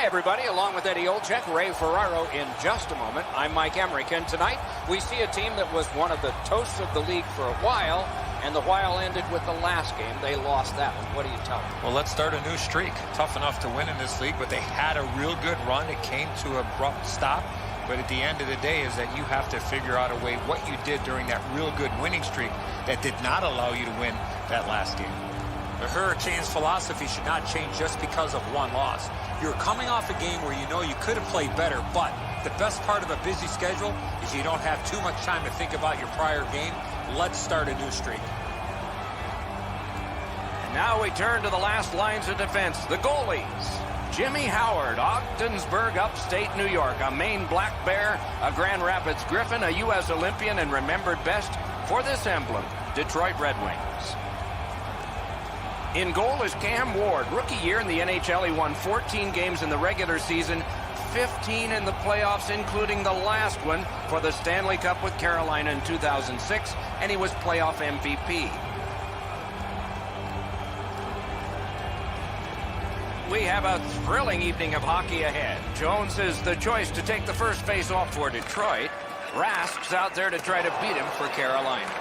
Hi, everybody. Along with Eddie Olczyk, Ray Ferraro in just a moment. I'm Mike Emmerich, and tonight we see a team that was one of the toasts of the league for a while, and the while ended with the last game. They lost that one. What do you tell them? Well, let's start a new streak. Tough enough to win in this league, but they had a real good run. It came to an abrupt stop. But at the end of the day is that you have to figure out a way what you did during that real good winning streak that did not allow you to win that last game. The Hurricanes' philosophy should not change just because of one loss. You're coming off a game where you know you could have played better, but the best part of a busy schedule is you don't have too much time to think about your prior game. Let's start a new streak. And now we turn to the last lines of defense. The goalies. Jimmy Howard, Ogdensburg, upstate New York, a Maine Black Bear, a Grand Rapids Griffin, a U.S. Olympian, and remembered best for this emblem, Detroit Red Wings. In goal is Cam Ward. Rookie year in the NHL, he won 14 games in the regular season, 15 in the playoffs, including the last one for the Stanley Cup with Carolina in 2006, and he was playoff MVP. We have a thrilling evening of hockey ahead. Jones is the choice to take the first face-off for Detroit. Rask's out there to try to beat him for Carolina.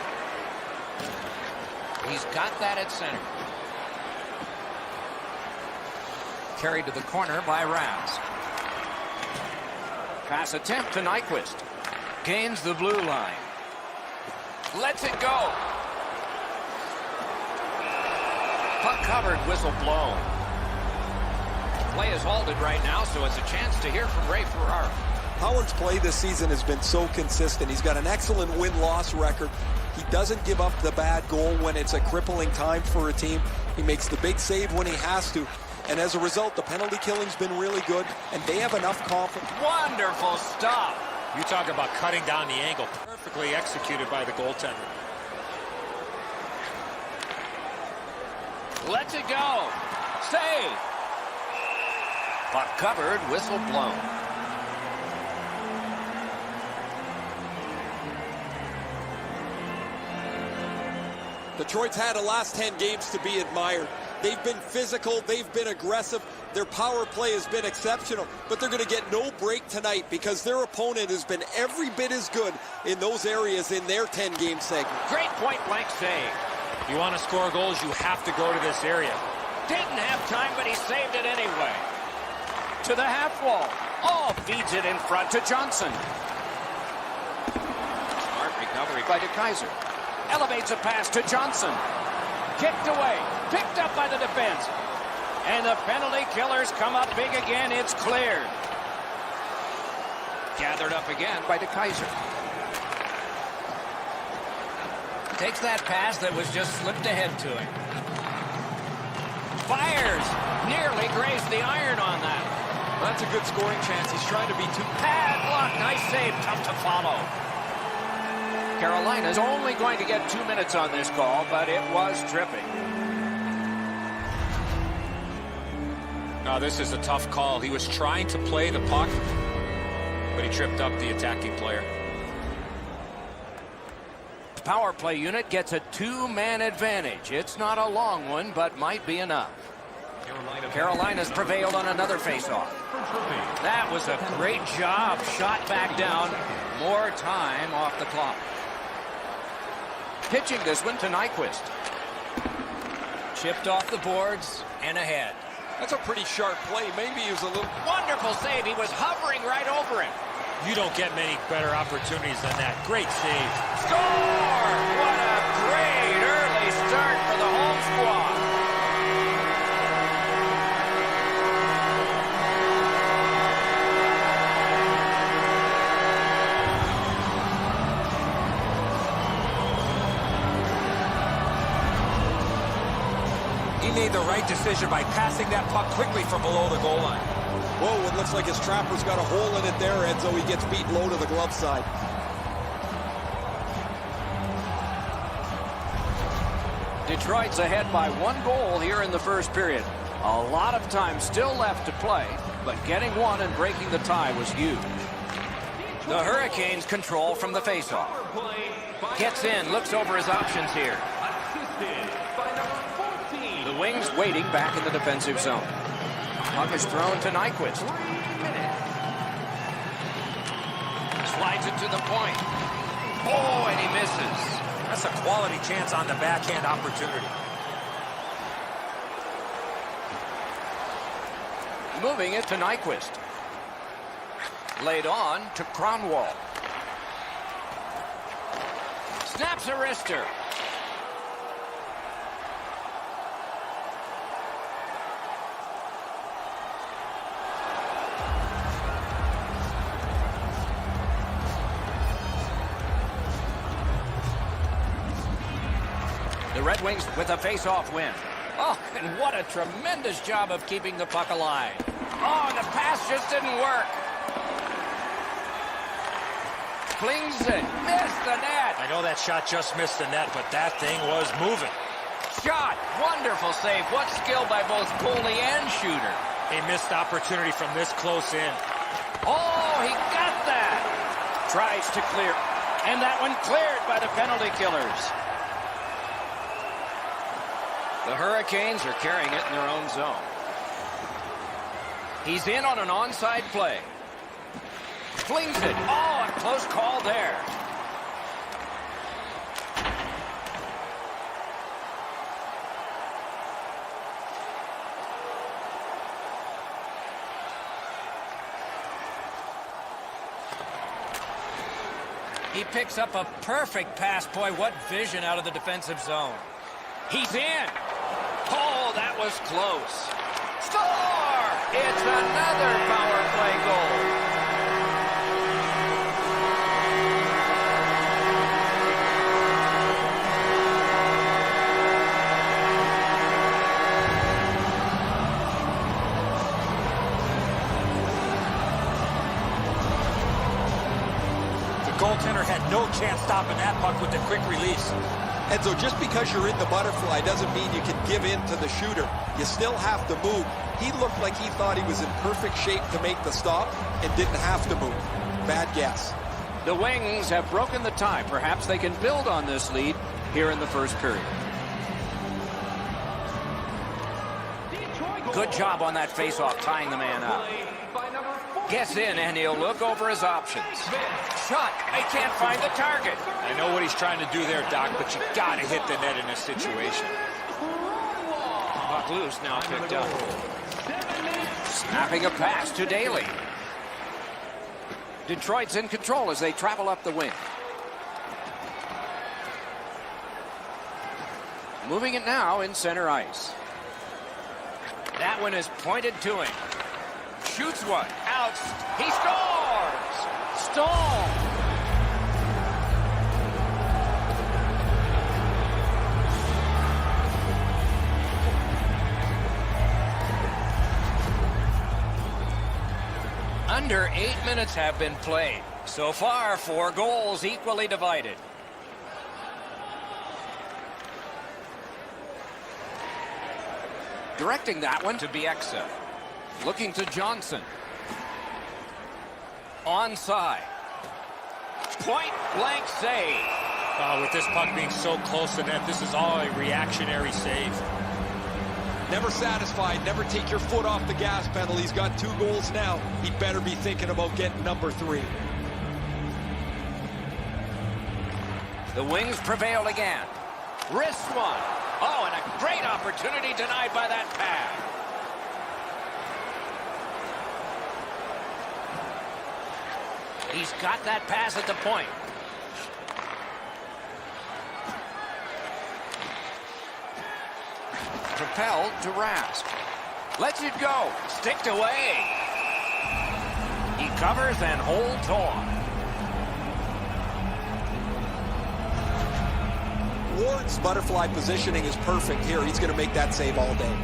He's got that at center. Carried to the corner by Rask. Pass attempt to Nyquist. Gains the blue line. Lets it go. Puck covered, whistle blown. Play is halted right now, so it's a chance to hear from Ray Ferraro. Howard's play this season has been so consistent. He's got an excellent win-loss record. He doesn't give up the bad goal when it's a crippling time for a team. He makes the big save when he has to. And as a result, the penalty killing's been really good, and they have enough confidence. Wonderful stop. You talk about cutting down the angle. Perfectly executed by the goaltender. Lets it go. Save. Puck covered, whistle blown. Detroit's had the last 10 games to be admired. They've been physical, they've been aggressive, their power play has been exceptional, but they're going to get no break tonight because their opponent has been every bit as good in those areas in their 10-game segment. Great point-blank save. You want to score goals, you have to go to this area. Didn't have time, but he saved it anyway. To the half wall. Oh, feeds it in front to Johnson. Smart recovery by DeKaiser. Elevates a pass to Johnson. Kicked away. Picked up by the defense. And the penalty killers come up big again. It's cleared. Gathered up again by DeKaiser. Takes that pass that was just slipped ahead to him. Fires. Nearly grazed the iron on that. That's a good scoring chance. He's trying to be too... Padlock. Nice save. Tough to follow. Carolina's only going to get 2 minutes on this call, but it was tripping. Now, this is a tough call. He was trying to play the puck, but he tripped up the attacking player. Power play unit gets a 2-man advantage. It's not a long one, but might be enough. Carolina's prevailed on another faceoff. That was a great job. Shot back down. More time off the clock. Pitching this one to Nyquist. Chipped off the boards and ahead. That's a pretty sharp play. Maybe he was a little... Wonderful save. He was hovering right over him. You don't get many better opportunities than that. Great save. Score! What a great early start for the home squad. He made the right decision by passing that puck quickly from below the goal line. Whoa, it looks like his trapper's got a hole in it there, and so he gets beat low to the glove side. Detroit's ahead by 1 goal here in the first period. A lot of time still left to play, but getting one and breaking the tie was huge. The Hurricanes control from the faceoff. Gets in, looks over his options here. The Wings waiting back in the defensive zone. Puck is thrown to Nyquist. Slides it to the point. Oh, and he misses. That's a quality chance on the backhand opportunity. Moving it to Nyquist. Laid on to Cronwall. Snaps a wrister. The Red Wings with a face-off win. Oh, and what a tremendous job of keeping the puck alive. Oh, and the pass just didn't work. Flings it. Missed the net. I know that shot just missed the net, but that thing was moving. Shot. Wonderful save. What skill by both goalie and shooter. A missed opportunity from this close in. Oh, he got that. Tries to clear. And that one cleared by the penalty killers. The Hurricanes are carrying it in their own zone. He's in on an onside play. Flings it. Oh, a close call there. He picks up a perfect pass. Boy, what vision out of the defensive zone. He's in. Oh, that was close. Score! It's another power play goal. The goaltender had no chance stopping that puck with the quick release. And so just because you're in the butterfly doesn't mean you can give in to the shooter. You still have to move. He looked like he thought he was in perfect shape to make the stop and didn't have to move. Bad guess. The Wings have broken the tie. Perhaps they can build on this lead here in the first period. Good job on that faceoff, tying the man up. Gets in, and he'll look over his options. Shot. They can't find the target. I know what he's trying to do there, Doc, but you got to hit the net in this situation. Puck loose, now picked up. Snapping a pass to Daly. Detroit's in control as they travel up the wing. Moving it now in center ice. That one is pointed to him. Shoots one. Out. He scores! Stall! Under 8 minutes have been played. So far, 4 goals equally divided. Directing that one to Bieksa. Looking to Johnson. Onside. Point blank save. With this puck being so close to net, this is all a reactionary save. Never satisfied. Never take your foot off the gas pedal. He's got 2 goals now. He better be thinking about getting number 3. The Wings prevailed again. Wrist one. Oh, and a great opportunity denied by that pass. He's got that pass at the point. Propelled to Rask. Lets it go. Sticked away. He covers and holds on. Ward's butterfly positioning is perfect here. He's going to make that save all day.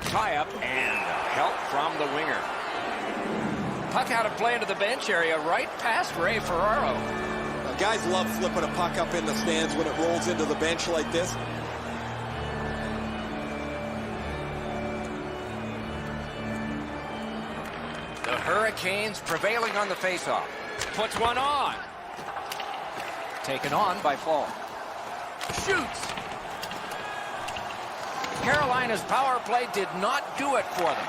Tie up and help from the winger. Puck out of play into the bench area, right past Ray Ferraro. Guys love flipping a puck up in the stands when it rolls into the bench like this. The Hurricanes prevailing on the faceoff. Puts one on. Taken on by Fall. Shoots. Carolina's power play did not do it for them.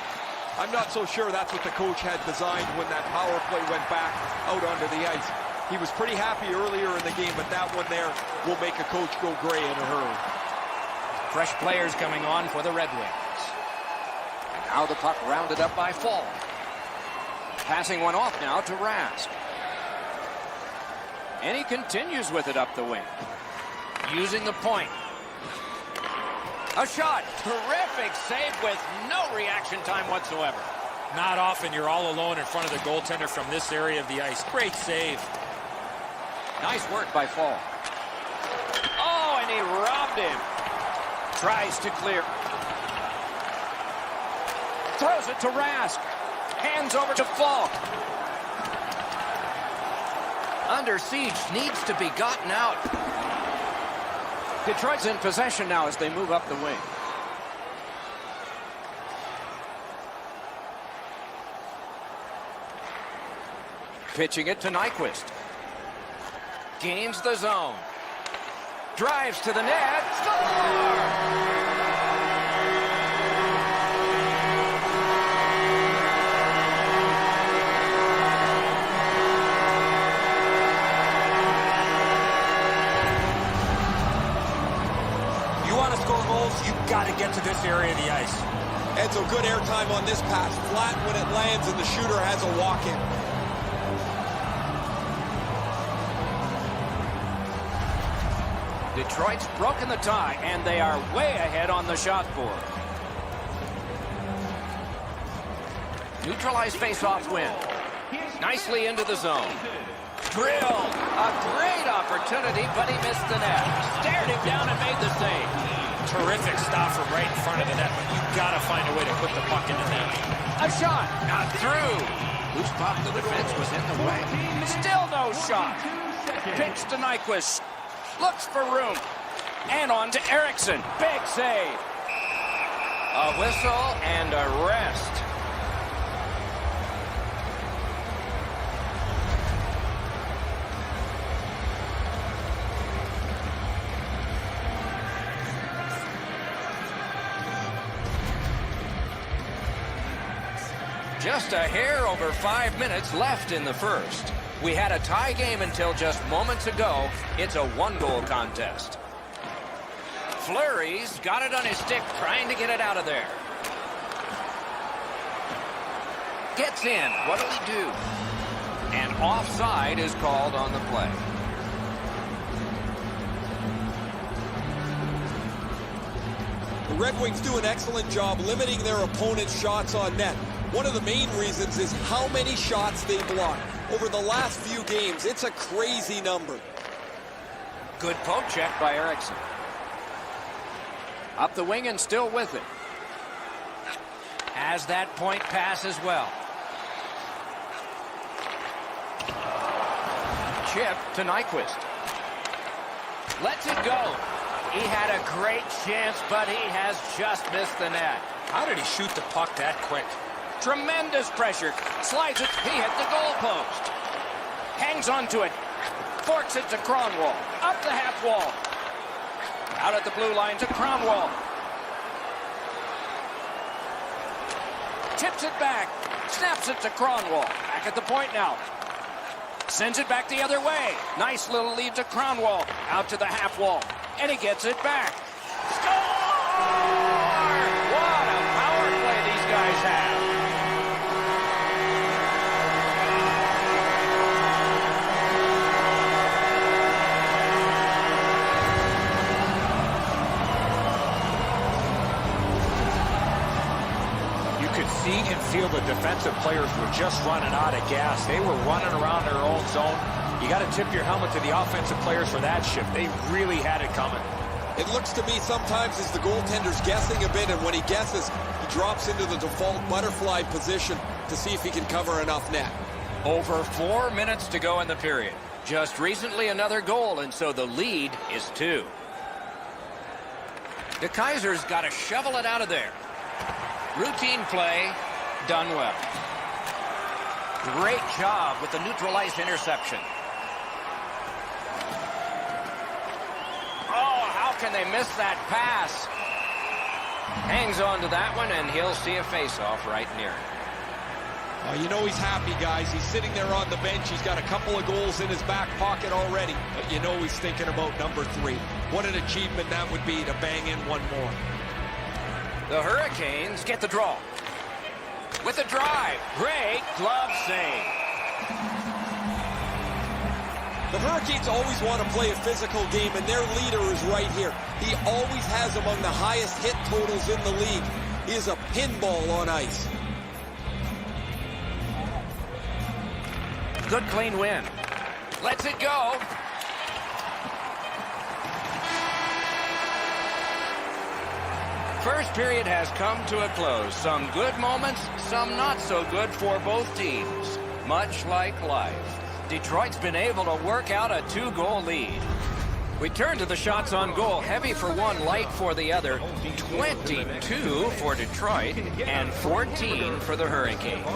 I'm not so sure that's what the coach had designed when that power play went back out onto the ice. He was pretty happy earlier in the game, but that one there will make a coach go gray in a hurry. Fresh players coming on for the Red Wings. And now the puck rounded up by Fall. Passing one off now to Rask. And he continues with it up the wing. Using the point. A shot. Terrific save with no reaction time whatsoever. Not often you're all alone in front of the goaltender from this area of the ice. Great save. Nice work by Fall. Oh, and he robbed him. Tries to clear. Throws it to Rask. Hands over to Fall. Under siege, needs to be gotten out. Detroit's in possession now as they move up the wing. Pitching it to Nyquist. Gains the zone. Drives to the net. Score! You've got to get to this area of the ice. And so good airtime on this pass. Flat when it lands and the shooter has a walk-in. Detroit's broken the tie, and they are way ahead on the shot board. Neutralized face-off win. Nicely into the zone. Drilled. A great opportunity, but he missed the net. Stared him down and made the save. Terrific stop from right in front of the net, but you've got to find a way to put the puck in the net. A shot, not through. Loose puck to the defense was in the way. Still no shot. Pitch to Nyquist. Looks for room. And on to Eriksson. Big save. A whistle and a rest. Just a hair over 5 minutes left in the first. We had a tie game until just moments ago. It's a one-goal contest. Fleury's got it on his stick, trying to get it out of there. Gets in. What'll he do? And offside is called on the play. The Red Wings do an excellent job limiting their opponent's shots on net. One of the main reasons is how many shots they block. Over the last few games, it's a crazy number. Good poke check by Eriksson. Up the wing and still with it. Has that point pass as well. Chip to Nyquist. Lets it go. He had a great chance, but he has just missed the net. How did he shoot the puck that quick? Tremendous pressure. Slides it. He hit the goal post. Hangs onto it. Forks it to Kronwall. Up the half wall. Out at the blue line to Kronwall. Tips it back. Snaps it to Kronwall. Back at the point now. Sends it back the other way. Nice little lead to Kronwall. Out to the half wall. And he gets it back. Score! What a power play these guys have. See and feel the defensive players were just running out of gas. They were running around their own zone. You got to tip your helmet to the offensive players for that shift. They really had it coming. It looks to me sometimes as the goaltender's guessing a bit, and when he guesses, he drops into the default butterfly position. to see if he can cover enough net. Over 4 minutes to go in the period. Just recently another goal, and so the lead is 2. The Kaiser's got to shovel it out of there. Routine play, done well. Great job with the neutral ice interception. Oh, how can they miss that pass? Hangs on to that one, and he'll see a face-off right near it. You know he's happy, guys. He's sitting there on the bench. He's got a couple of goals in his back pocket already. But you know he's thinking about number 3. What an achievement that would be to bang in one more. The Hurricanes get the draw. With a drive. Great glove save. The Hurricanes always want to play a physical game, and their leader is right here. He always has among the highest hit totals in the league. He is a pinball on ice. Good clean win. Lets it go. First period has come to a close. Some good moments, some not so good for both teams. Much like life. Detroit's been able to work out a 2-goal lead. We turn to the shots on goal. Heavy for one, light for the other. 22 for Detroit and 14 for the Hurricanes.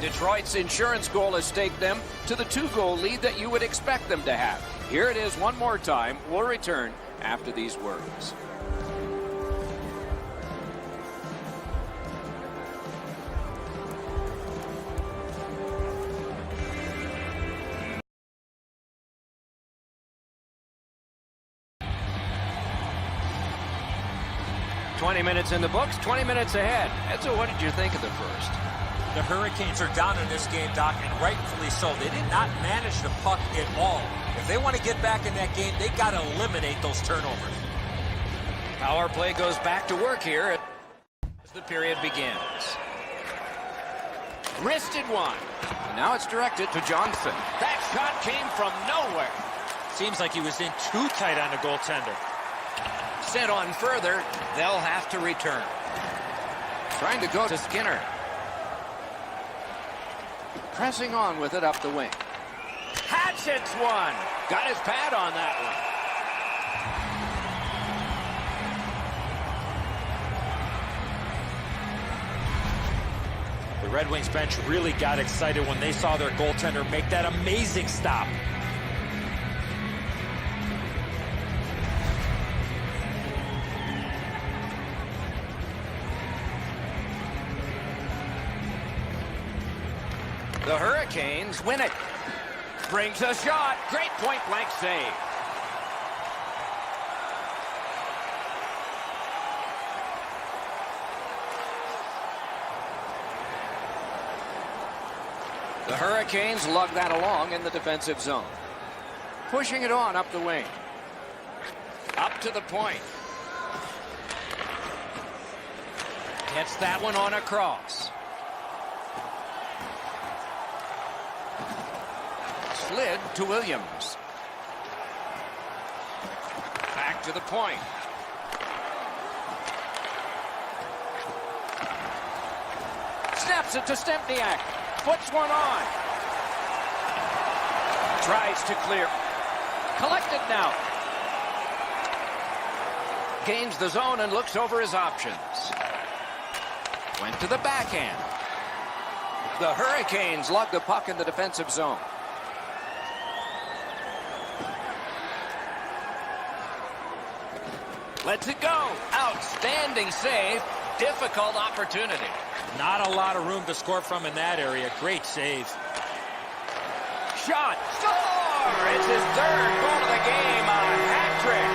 Detroit's insurance goal has staked them to the 2-goal lead that you would expect them to have. Here it is one more time. We'll return after these words. "20 minutes in the books, 20 minutes ahead." Edzo, what did you think of the first? The Hurricanes are down in this game, Doc, and rightfully so. They did not manage the puck at all. If they want to get back in that game, they got to eliminate those turnovers. Power play goes back to work here as the period begins. Wristed one. And now it's directed to Johnson. That shot came from nowhere. Seems like he was in too tight on the goaltender. Sent on further, they'll have to return. Trying to go to Skinner. Pressing on with it up the wing. Hatchets one. Got his pad on that one. The Red Wings bench really got excited when they saw their goaltender make that amazing stop. The Hurricanes win it. Brings a shot. Great point-blank save. The Hurricanes lug that along in the defensive zone. Pushing it on up the wing. Up to the point. Gets that one on a cross. Slid to Williams. Back to the point. Snaps it to Stempniak. Puts one on. Tries to clear. Collected now. Gains the zone and looks over his options. Went to the backhand. The Hurricanes lug the puck in the defensive zone. Lets it go. Outstanding save. Difficult opportunity. Not a lot of room to score from in that area. Great save. Shot. Score! It's his third goal of the game. A hat trick.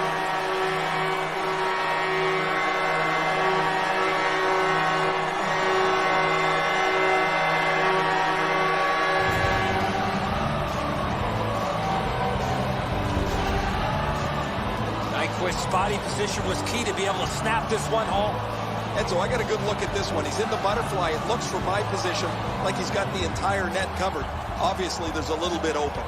Nyquist's body position was key to be able to snap this one home. Edzo, I got a good look at this one. He's in the butterfly. It looks from my position like he's got the entire net covered. Obviously, there's a little bit open.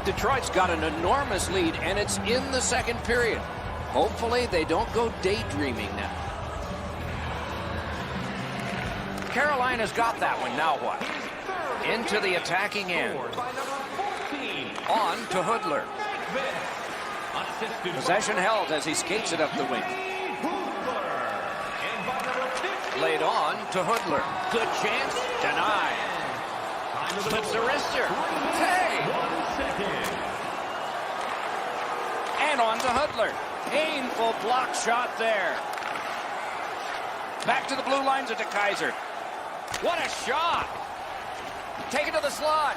Detroit's got an enormous lead, and it's in the second period. Hopefully, they don't go daydreaming now. Carolina's got that one. Now what? Into the attacking end. On to Hoodler. Possession held as he skates it up the wing. Laid on to Hoodler. Good chance. Denied. Slips the wrister. Hey! And on to Hoodler. Painful block shot there. Back to the blue lines of DeKaiser. What a shot! Take it to the slot.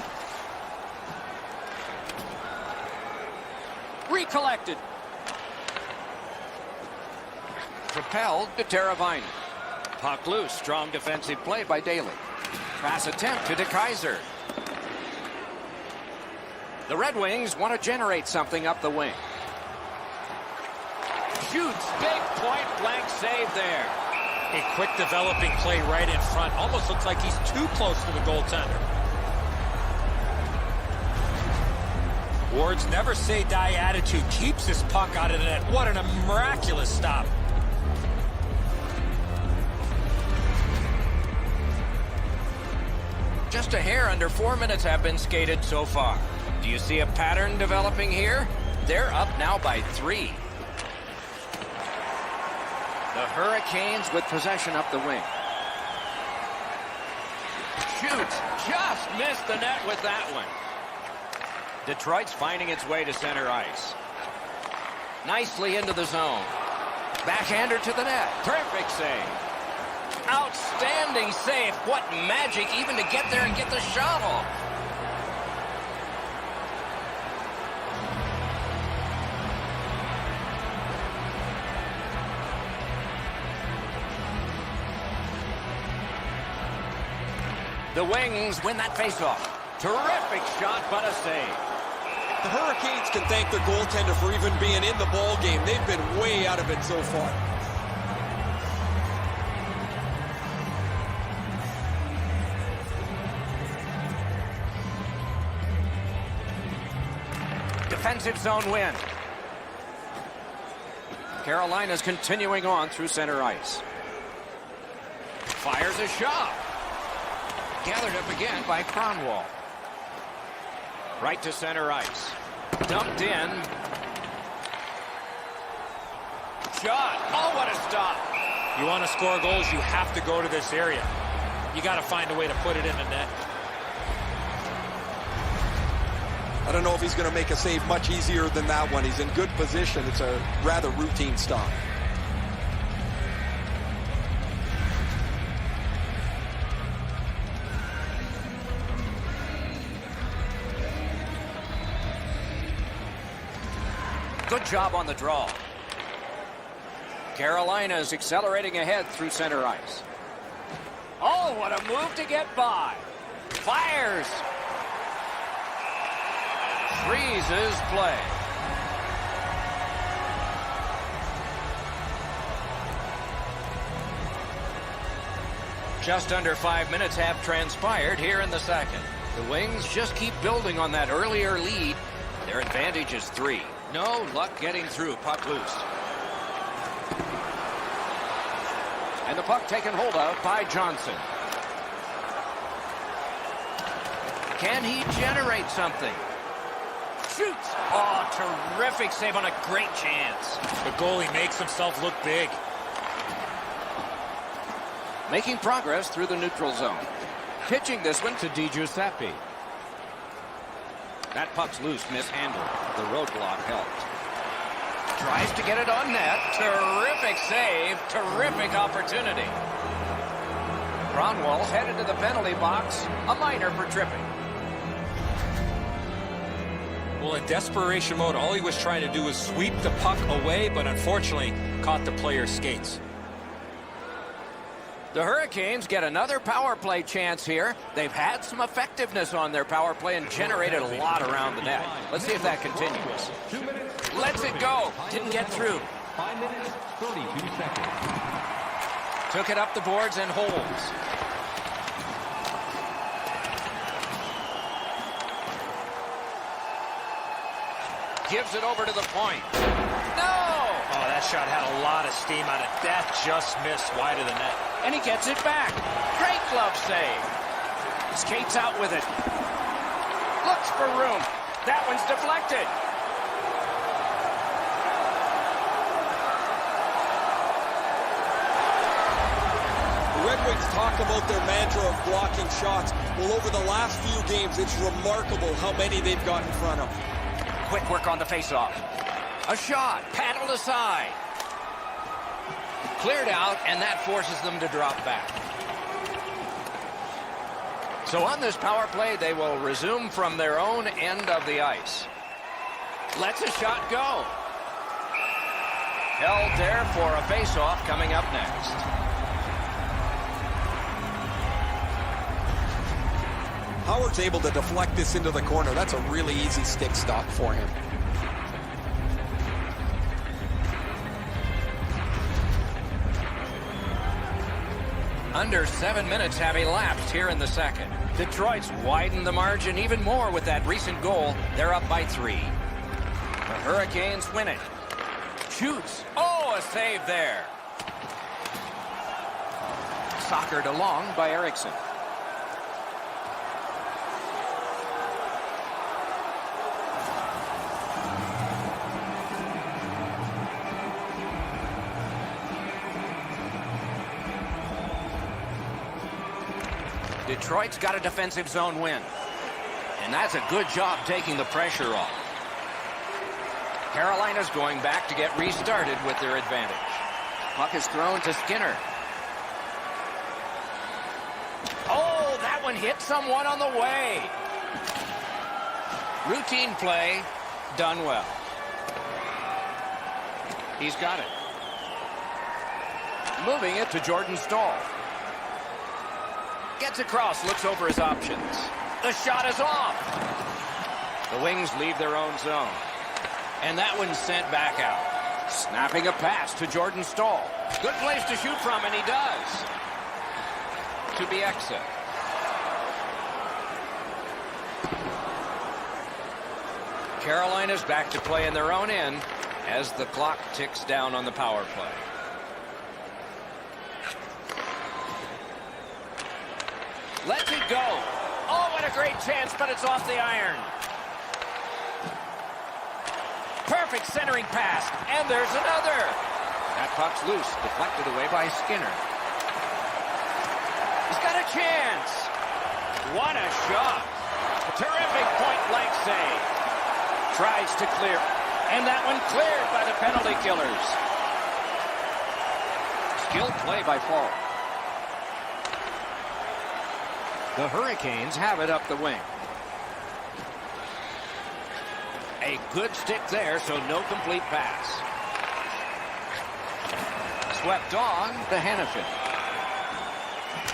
Recollected. Propelled to Teravainen. Puck loose. Strong defensive play by Daly. Pass attempt to DeKaiser. The Red Wings want to generate something up the wing. Shoots. Big point-blank save there. A quick developing play right in front. Almost looks like he's too close to the goaltender. Ward's never say die attitude keeps his puck out of the net. What a miraculous stop. Just a hair under 4 minutes have been skated so far. Do you see a pattern developing here? They're up now by 3. The Hurricanes with possession up the wing. Shoots. Just missed the net with that one. Detroit's finding its way to center ice. Nicely into the zone. Backhander to the net. Terrific save. Outstanding save. What magic even to get there and get the shot off. The Wings win that faceoff. Terrific shot, but a save. The Hurricanes can thank their goaltender for even being in the ball game. They've been way out of it so far. Defensive zone win. Carolina's continuing on through center ice. Fires a shot. Gathered up again by Cronwall. Right to center ice. Dumped in. Shot. Oh, what a stop. You want to score goals, you have to go to this area. You got to find a way to put it in the net. I don't know if he's going to make a save much easier than that one. He's in good position. It's a rather routine stop. Good job on the draw. Carolina's accelerating ahead through center ice. Oh, what a move to get by. Fires. Freezes play. Just under 5 minutes have transpired here in the second. The Wings just keep building on that earlier lead. Their advantage is 3. No luck getting through. Puck loose. And the puck taken hold of by Johnson. Can he generate something? Shoots. Oh, terrific save on a great chance. The goalie makes himself look big. Making progress through the neutral zone. Pitching this one to DiGiuseppe. That puck's loose, mishandled. The roadblock helped. Tries to get it on net. Terrific save. Terrific opportunity. Cronwall's headed to the penalty box. A minor for tripping. Well, in desperation mode, all he was trying to do was sweep the puck away, but unfortunately caught the player's skates. The Hurricanes get another power play chance here. They've had some effectiveness on their power play and generated a lot around the net. Let's see if that continues. Lets it go. Didn't get through. 5 minutes, 32 seconds. Took it up the boards and holds. Gives it over to the point. No! Oh, that shot had a lot of steam on it. That just missed wide of the net. And he gets it back. Great glove save. Skates out with it. Looks for room. That one's deflected. The Red Wings talk about their mantra of blocking shots. Well, over the last few games, it's remarkable how many they've got in front of. Quick work on the faceoff. A shot, paddled aside. Cleared out, and that forces them to drop back. So on this power play, they will resume from their own end of the ice. Lets a shot go. Held there for a faceoff coming up next. Howard's able to deflect this into the corner. That's a really easy stick stop for him. Under 7 minutes have elapsed here in the second. Detroit's widened the margin even more with that recent goal. They're up by 3. The Hurricanes win it. Shoots. Oh, a save there. Soccered along by Eriksson. Detroit's got a defensive zone win. And that's a good job taking the pressure off. Carolina's going back to get restarted with their advantage. Puck is thrown to Skinner. Oh, that one hit someone on the way. Routine play, done well. He's got it. Moving it to Jordan Staal. Gets across, looks over his options. The shot is off. The Wings leave their own zone. And that one's sent back out. Snapping a pass to Jordan Staal. Good place to shoot from, and he does. To be exit. Carolina's back to play in their own end as the clock ticks down on the power play. Lets it go. Oh, what a great chance, but it's off the iron. Perfect centering pass, and there's another. That puck's loose, deflected away by Skinner. He's got a chance. What a shot. A terrific point-blank save. Tries to clear, and that one cleared by the penalty killers. Skilled play by Fall. The Hurricanes have it up the wing. A good stick there, so no complete pass. Swept on to Hannafin.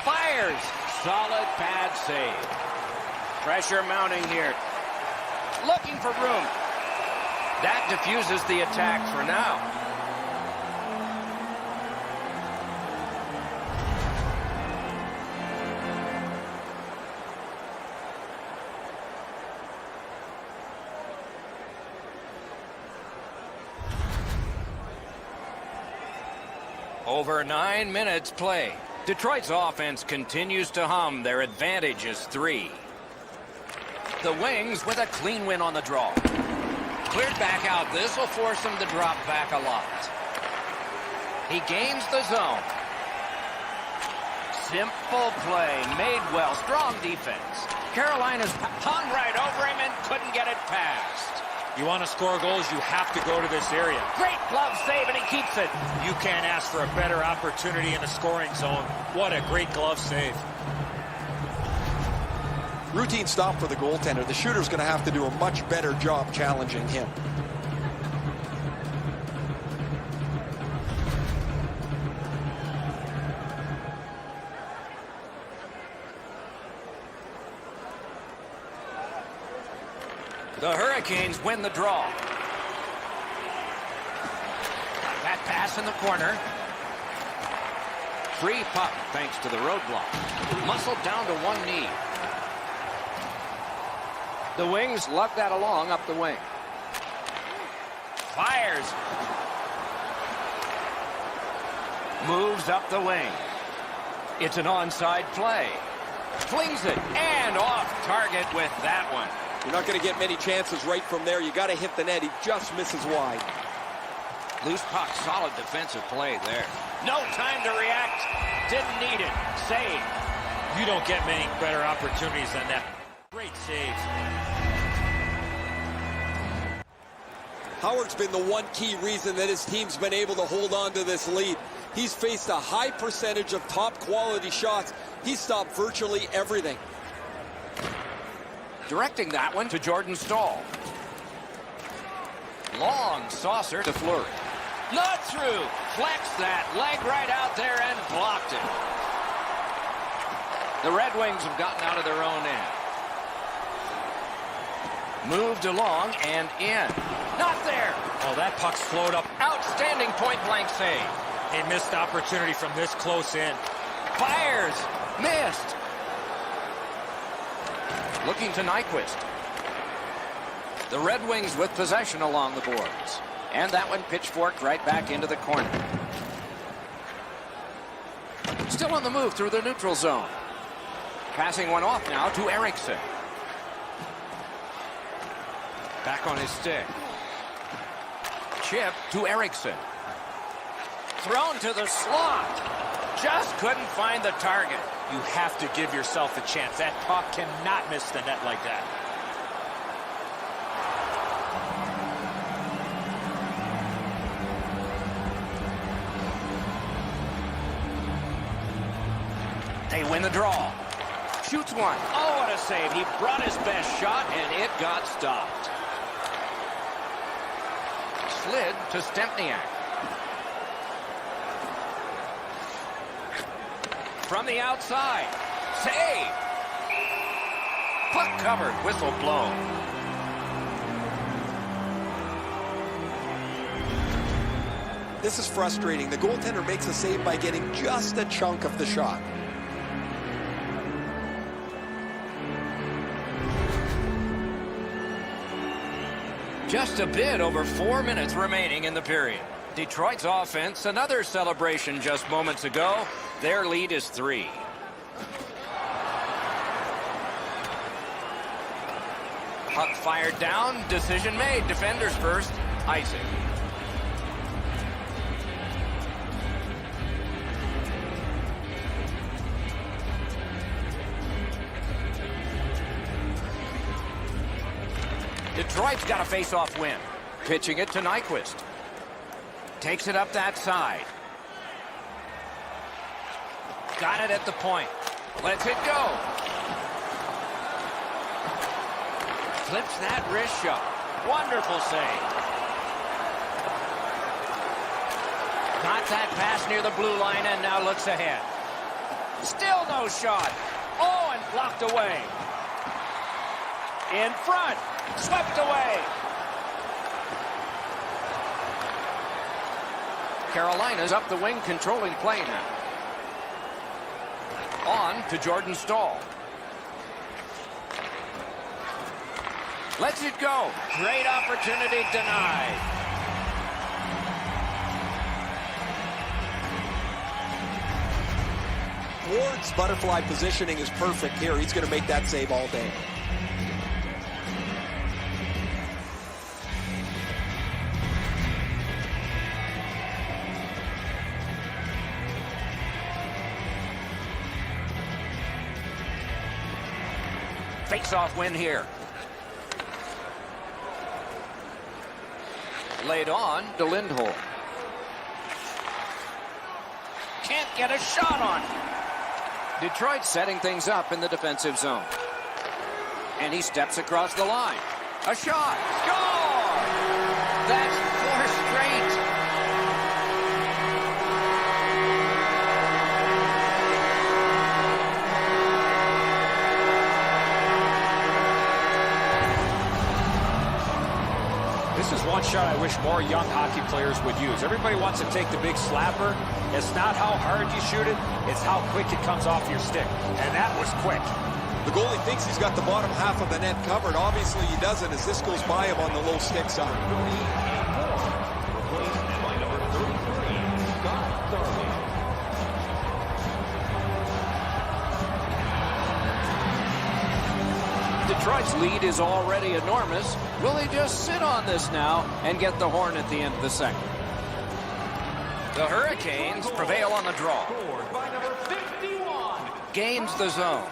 Fires. Solid pad save. Pressure mounting here. Looking for room. That diffuses the attack for now. Over 9 minutes play. Detroit's offense continues to hum. Their advantage is 3. The Wings with a clean win on the draw. Cleared back out. This will force him to drop back a lot. He gains the zone. Simple play. Made well. Strong defense. Carolina's hung right over him and couldn't get it past. You want to score goals, you have to go to this area. Great glove save, and he keeps it. You can't ask for a better opportunity in the scoring zone. What a great glove save. Routine stop for the goaltender. The shooter's going to have to do a much better job challenging him. The Hurricanes win the draw. That pass in the corner. Free puck thanks to the roadblock. Muscled down to one knee. The Wings lug that along up the wing. Fires. Moves up the wing. It's an onside play. Flings it and off target with that one. You're not going to get many chances right from there. You got to hit the net. He just misses wide. Loose puck, solid defensive play there. No time to react. Didn't need it. Save. You don't get many better opportunities than that. Great save. Howard's been the one key reason that his team's been able to hold on to this lead. He's faced a high percentage of top quality shots. He's stopped virtually everything. Directing that one to Jordan Staal. Long saucer to Fleury. Not through. Flex that leg right out there and blocked it. The Red Wings have gotten out of their own end. Moved along and in. Not there. Oh, that puck's flowed up. Outstanding point-blank save. A missed opportunity from this close in. Fires. Missed. Looking to Nyquist. The Red Wings with possession along the boards. And that one pitchforked right back into the corner. Still on the move through the neutral zone. Passing one off now to Eriksson. Back on his stick. Chip to Eriksson. Thrown to the slot. Just couldn't find the target. You have to give yourself a chance. That puck cannot miss the net like that. They win the draw. Shoots one. Oh, what a save. He brought his best shot, and it got stopped. Slid to Stempniak. From the outside. Save. Puck covered. Whistle blown. This is frustrating. The goaltender makes a save by getting just a chunk of the shot. Just a bit over 4 minutes remaining in the period. Detroit's offense, another celebration just moments ago. Their lead is 3. Puck fired down. Decision made. Defenders first. Icing. Detroit's got a face-off win. Pitching it to Nyquist. Takes it up that side. Got it at the point. Lets it go. Flips that wrist shot. Wonderful save. Got that pass near the blue line and now looks ahead. Still no shot. Oh, and blocked away. In front. Swept away. Carolina's up the wing, controlling play now. On to Jordan Staal. Lets it go. Great opportunity denied. Ward's butterfly positioning is perfect here. He's going to make that save all day. Face-off win here. Laid on to Lindholm. Can't get a shot on. Detroit setting things up in the defensive zone. And he steps across the line. A shot. Score! That's 4 straight. This is one shot I wish more young hockey players would use. Everybody wants to take the big slapper. It's not how hard you shoot it, it's how quick it comes off your stick. And that was quick. The goalie thinks he's got the bottom half of the net covered. Obviously he doesn't as this goes by him on the low stick side. Replaced by number 33, Scott Darling. Detroit's lead is already enormous. Will they just sit on this now and get the horn at the end of the second? The Hurricanes prevail on the draw. Scored by number 51. Gains the zone.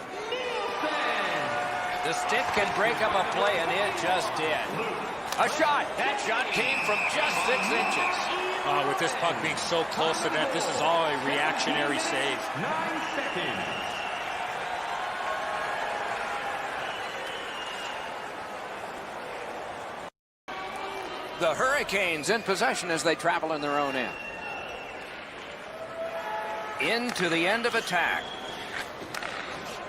The stick can break up a play, and it just did. A shot. That shot came from just 6 inches. With this puck being so close to that, this is all a reactionary save. 9 seconds. The Hurricanes in possession as they travel in their own end. Into the end of attack.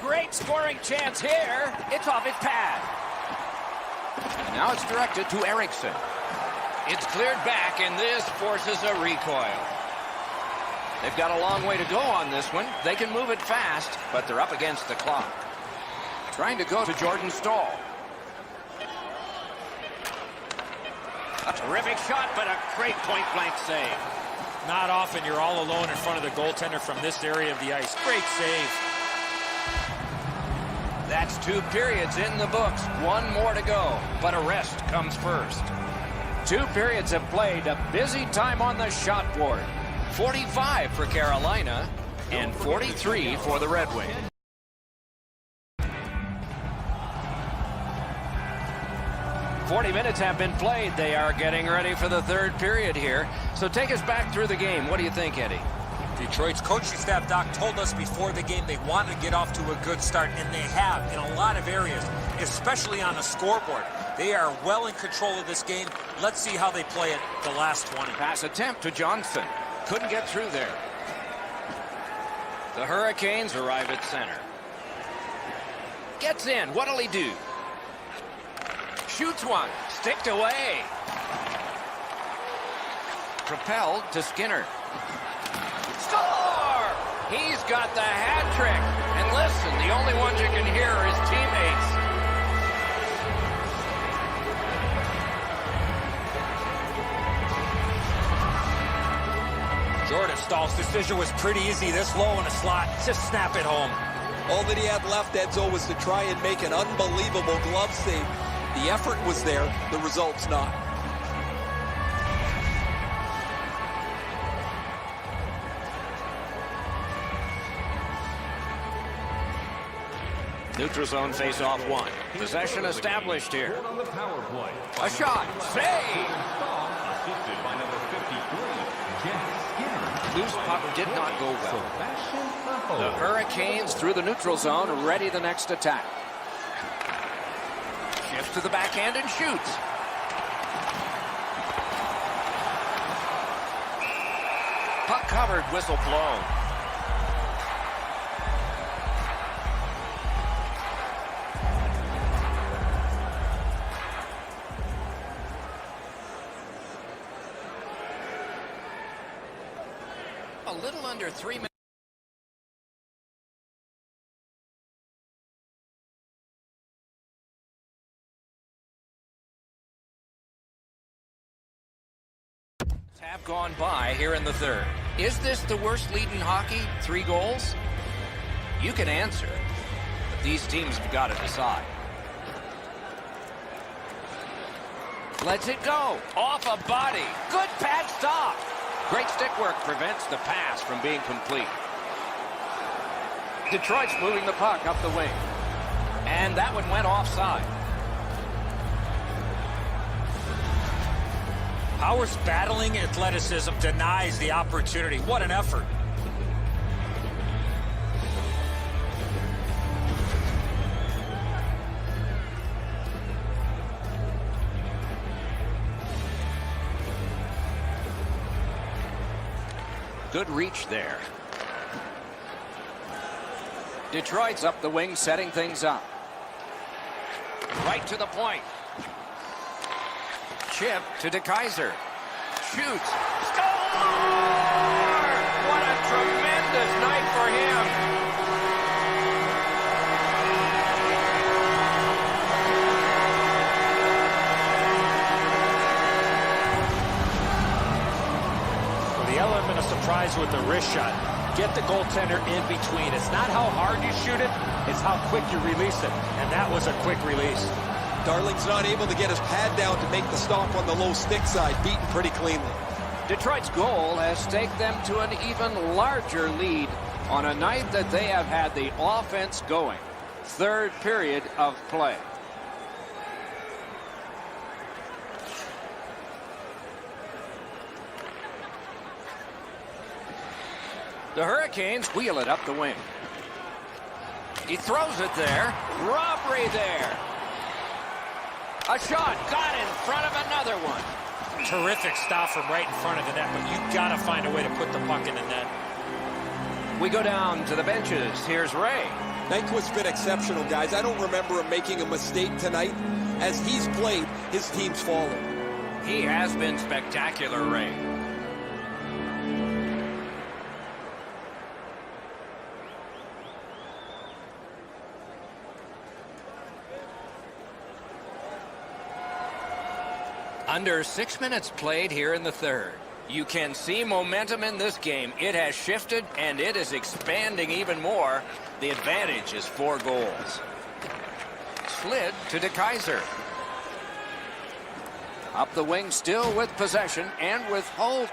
Great scoring chance here. It's off his pad. And now it's directed to Eriksson. It's cleared back, and this forces a recoil. They've got a long way to go on this one. They can move it fast, but they're up against the clock. Trying to go to Jordan Staal. A terrific shot, but a great point-blank save. Not often you're all alone in front of the goaltender from this area of the ice. Great save. That's 2 periods in the books. 1 more to go, but a rest comes first. 2 periods have played. A busy time on the shot board. 45 for Carolina and 43 for the Red Wings. "40 minutes have been played. They are getting ready for the 3rd period here. So take us back through the game. What do you think, Eddie? Detroit's coaching staff, Doc, told us before the game they wanted to get off to a good start, and they have in a lot of areas, especially on the scoreboard. They are well in control of this game. Let's see how they play it the last 20. Pass attempt to Johnson. Couldn't get through there. The Hurricanes arrive at center. Gets in. What'll he do? Shoots one. Sticked away. Propelled to Skinner. Score! He's got the hat trick. And listen, the only ones you can hear are his teammates. Jordan Staal's decision was pretty easy. This low in a slot, just snap it home. All that he had left, Edzo, was to try and make an unbelievable glove save. The effort was there, the result's not. Neutral zone face-off 1. Possession established here. Scored on the power play. A shot. Save! Assisted by number 53, Jack Skinner. Loose puck did not go well. Sebastian The Aho. Hurricanes through the neutral zone, ready the next attack. Shifts to the backhand and shoots. Puck covered, whistle blown. A little under 3 minutes. Have gone by here in the 3rd. Is this the worst lead in hockey? 3 goals? You can answer, but these teams have got to decide. Lets it go. Off a body. Good pad stop. Great stick work prevents the pass from being complete. Detroit's moving the puck up the wing. And that one went offside. Power's battling athleticism denies the opportunity. What an effort. Good reach there. Detroit's up the wing, setting things up. Right to the point. Chip to DeKaiser. Shoots. Score! What a tremendous night for him. The element of surprise with the wrist shot. Get the goaltender in between. It's not how hard you shoot it, it's how quick you release it. And that was a quick release. Darling's not able to get his pad down to make the stop on the low stick side, beaten pretty cleanly. Detroit's goal has taken them to an even larger lead on a night that they have had the offense going. Third period of play. The Hurricanes wheel it up the wing. He throws it there. Robbery there. A shot got in front of another one. Terrific stop from right in front of the net, but you've got to find a way to put the puck in the net. We go down to the benches. Here's Ray. Nyquist's been exceptional, guys. I don't remember him making a mistake tonight. As he's played, his team's fallen. He has been spectacular, Ray. Under 6 minutes played here in the third. You can see momentum in this game. It has shifted, and it is expanding even more. The advantage is 4 goals. Slid to DeKaiser. Up the wing, still with possession, and with hope.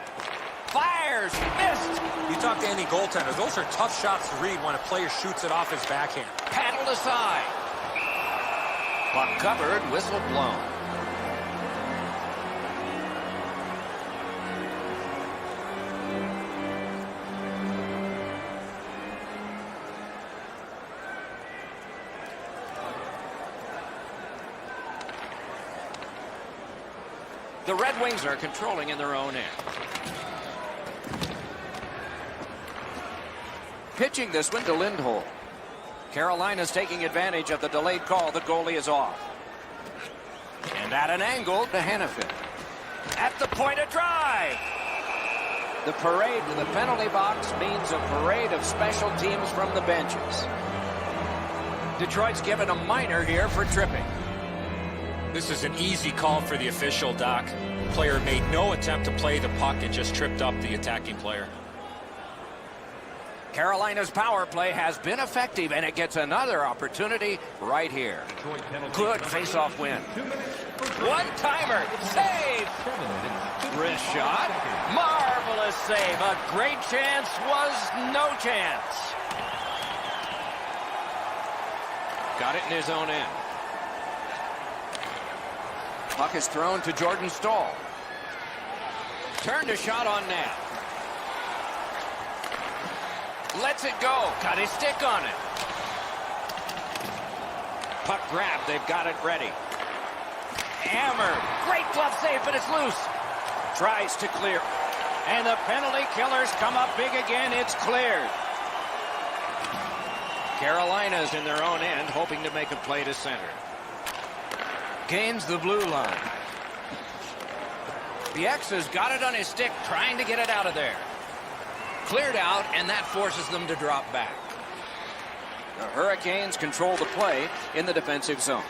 Fires, missed. You talk to any goaltender, those are tough shots to read when a player shoots it off his backhand. Paddled aside. Puck covered, whistle blown. The Red Wings are controlling in their own end. Pitching this one to Lindholm. Carolina's taking advantage of the delayed call. The goalie is off. And at an angle to Hannafin. At the point of drive. The parade to the penalty box means a parade of special teams from the benches. Detroit's given a minor here for tripping. This is an easy call for the official, Doc. Player made no attempt to play the puck and just tripped up the attacking player. Carolina's power play has been effective, and it gets another opportunity right here. Good face-off win. One-timer. Save. Wrist shot. Marvelous save. A great chance was no chance. Got it in his own end. Puck is thrown to Jordan Stahl. Turned a shot on net. Lets it go. Got his stick on it. Puck grab. They've got it ready. Hammer. Great glove save, but it's loose. Tries to clear. And the penalty killers come up big again. It's cleared. Carolina's in their own end, hoping to make a play to center. Gains the blue line. The X has got it on his stick, trying to get it out of there. Cleared out, and that forces them to drop back. The Hurricanes control the play in the defensive zone.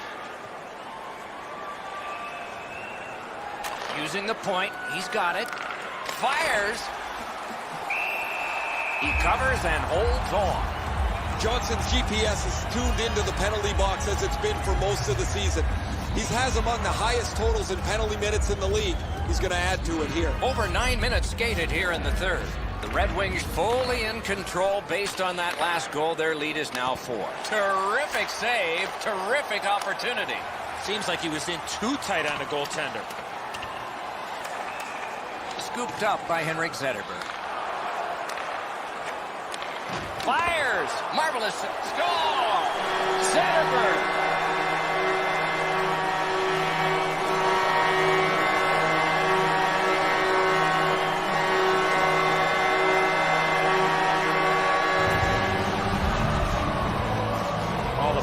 Using the point, he's got it. Fires. He covers and holds on. Johnson's GPS is tuned into the penalty box as it's been for most of the season. He has among the highest totals in penalty minutes in the league. He's going to add to it here. Over 9 minutes skated here in the third. The Red Wings fully in control based on that last goal. Their lead is now 4. Terrific save. Terrific opportunity. Seems like he was in too tight on the goaltender. Scooped up by Henrik Zetterberg. Fires. Marvelous score. Zetterberg.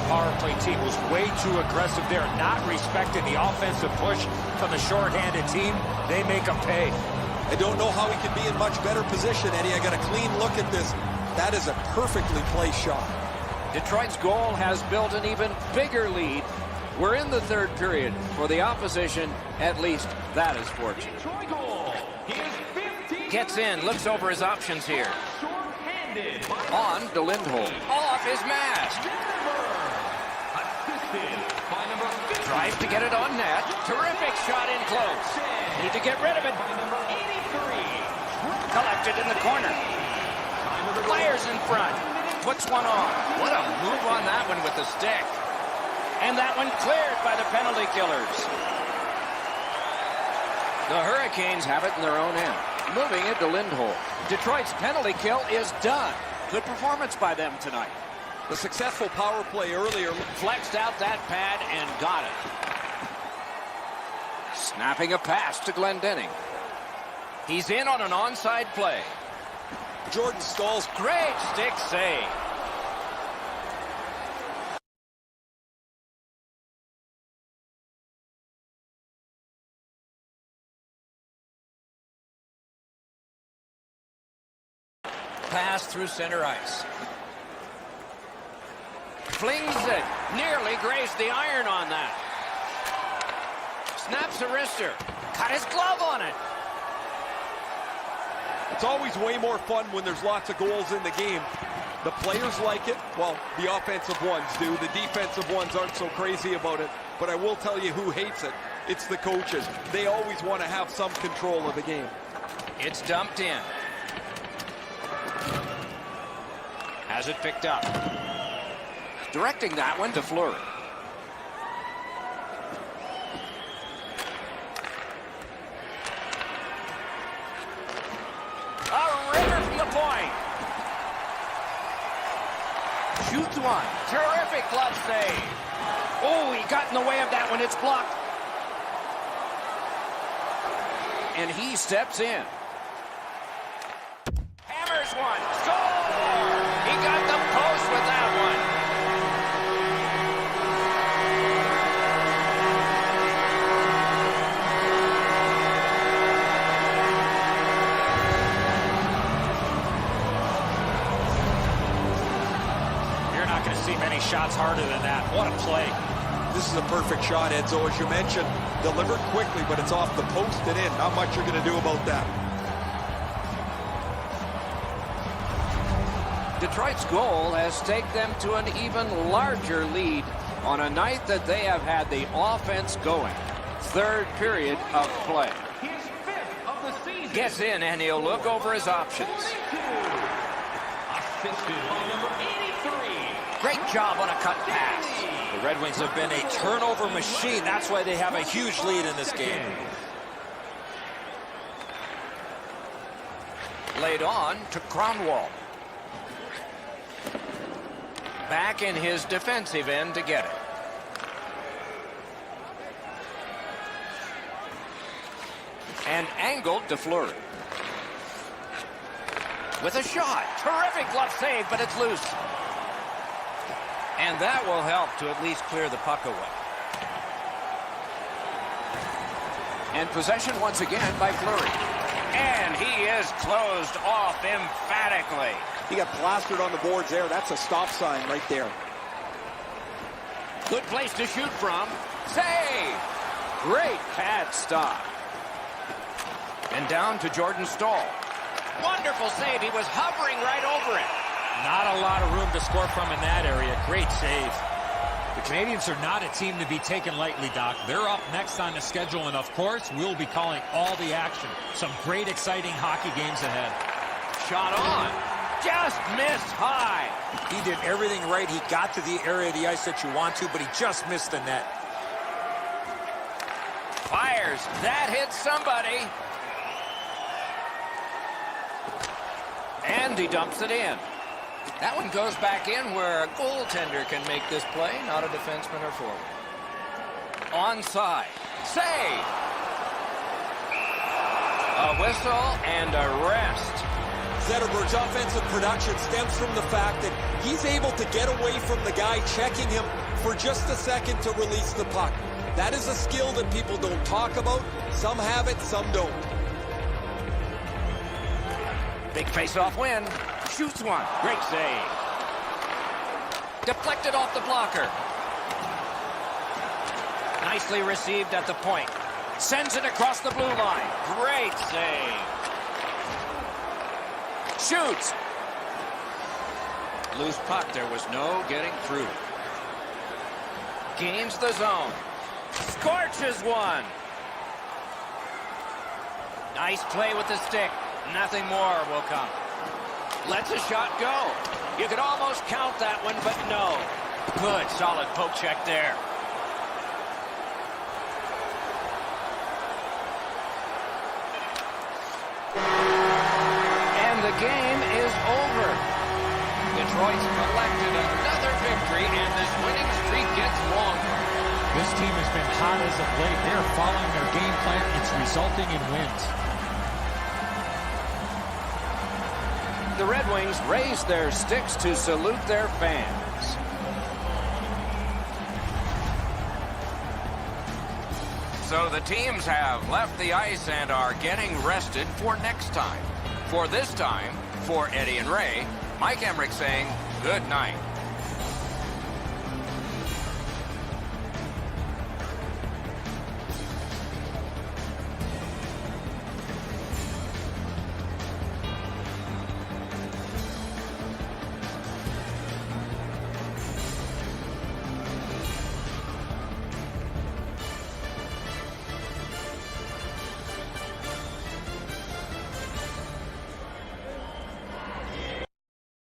Power play team was way too aggressive there, not respecting the offensive push from the shorthanded team. They make them pay. I don't know how he can be in much better position, Eddie. I got a clean look at this. That is a perfectly placed shot. Detroit's goal has built an even bigger lead. We're in the third period. For the opposition, at least that is fortunate. Gets in, looks over his options here. Defended by On to Lindholm. Off his mask. assisted by number 50. Tries to get it on net. Terrific shot in close. Need to get rid of it. By number 83. Collected in the corner. Fires in front. Puts one on. What a move on that one with the stick. And that one cleared by the penalty killers. The Hurricanes have it in their own end. Moving it to Lindholm. Detroit's penalty kill is done. Good performance by them tonight. The successful power play earlier. Flexed out that pad and got it. Snapping a pass to Glendening. He's in on an onside play. Jordan Staal's Great stick save. Pass through center ice. Flings it. Nearly grazed the iron on that. Snaps a wrister. Cut his glove on it. It's always way more fun when there's lots of goals in the game. The players like it. Well, the offensive ones do. The defensive ones aren't so crazy about it. But I will tell you who hates it. It's the coaches. They always want to have some control of the game. It's dumped in. Has it picked up. Directing that one to Fleury. A river from the point. Shoots one. Terrific glove save. Oh, he got in the way of that one. It's blocked. And he steps in. Hammers one. Score! He got the post with that one. You're not going to see many shots harder than that. What a play. This is a perfect shot, Edzo, as you mentioned. Delivered quickly, but it's off the post and in. Not much you're going to do about that. Detroit's goal has taken them to an even larger lead on a night that they have had the offense going. Third period of play. His 5th of the season. Gets in and he'll look over his options. Assisted by number 83. Great job on a cut pass. The Red Wings have been a turnover machine. That's why they have a huge lead in this game. Laid on to Cronwall. Back in his defensive end to get it. And angled to Fleury. With a shot. Terrific glove save, but it's loose. And that will help to at least clear the puck away. And possession once again by Fleury. And he is closed off emphatically. He got plastered on the boards there. That's a stop sign right there. Good place to shoot from. Save! Great pad stop. And down to Jordan Staal. Wonderful save. He was hovering right over it. Not a lot of room to score from in that area. Great save. The Canadians are not a team to be taken lightly, Doc. They're up next on the schedule, and of course, we'll be calling all the action. Some great, exciting hockey games ahead. Shot on. Just missed high. He did everything right. He got to the area of the ice that you want to, but he just missed the net. Fires. That hits somebody. And he dumps it in. That one goes back in where a goaltender can make this play, not a defenseman or forward. Onside. Save. A whistle and a rest. Zetterberg's offensive production stems from the fact that he's able to get away from the guy checking him for just a second to release the puck. That is a skill that people don't talk about. Some have it, some don't. Big face-off win. Shoots one. Great save. Deflected off the blocker. Nicely received at the point. Sends it across the blue line. Great save. Shoots. Loose puck. There was no getting through. Gains the zone. Scorches one. Nice play with the stick. Nothing more will come. Lets a shot go. You could almost count that one, but no. Good, solid poke check there. And the game is over. Detroit's collected another victory, and this winning streak gets longer. This team has been hot as of late. They're following their game plan. It's resulting in wins. The Red Wings raise their sticks to salute their fans. So the teams have left the ice and are getting rested for next time. For this time, for Eddie and Ray, Mike Emmerich saying good night.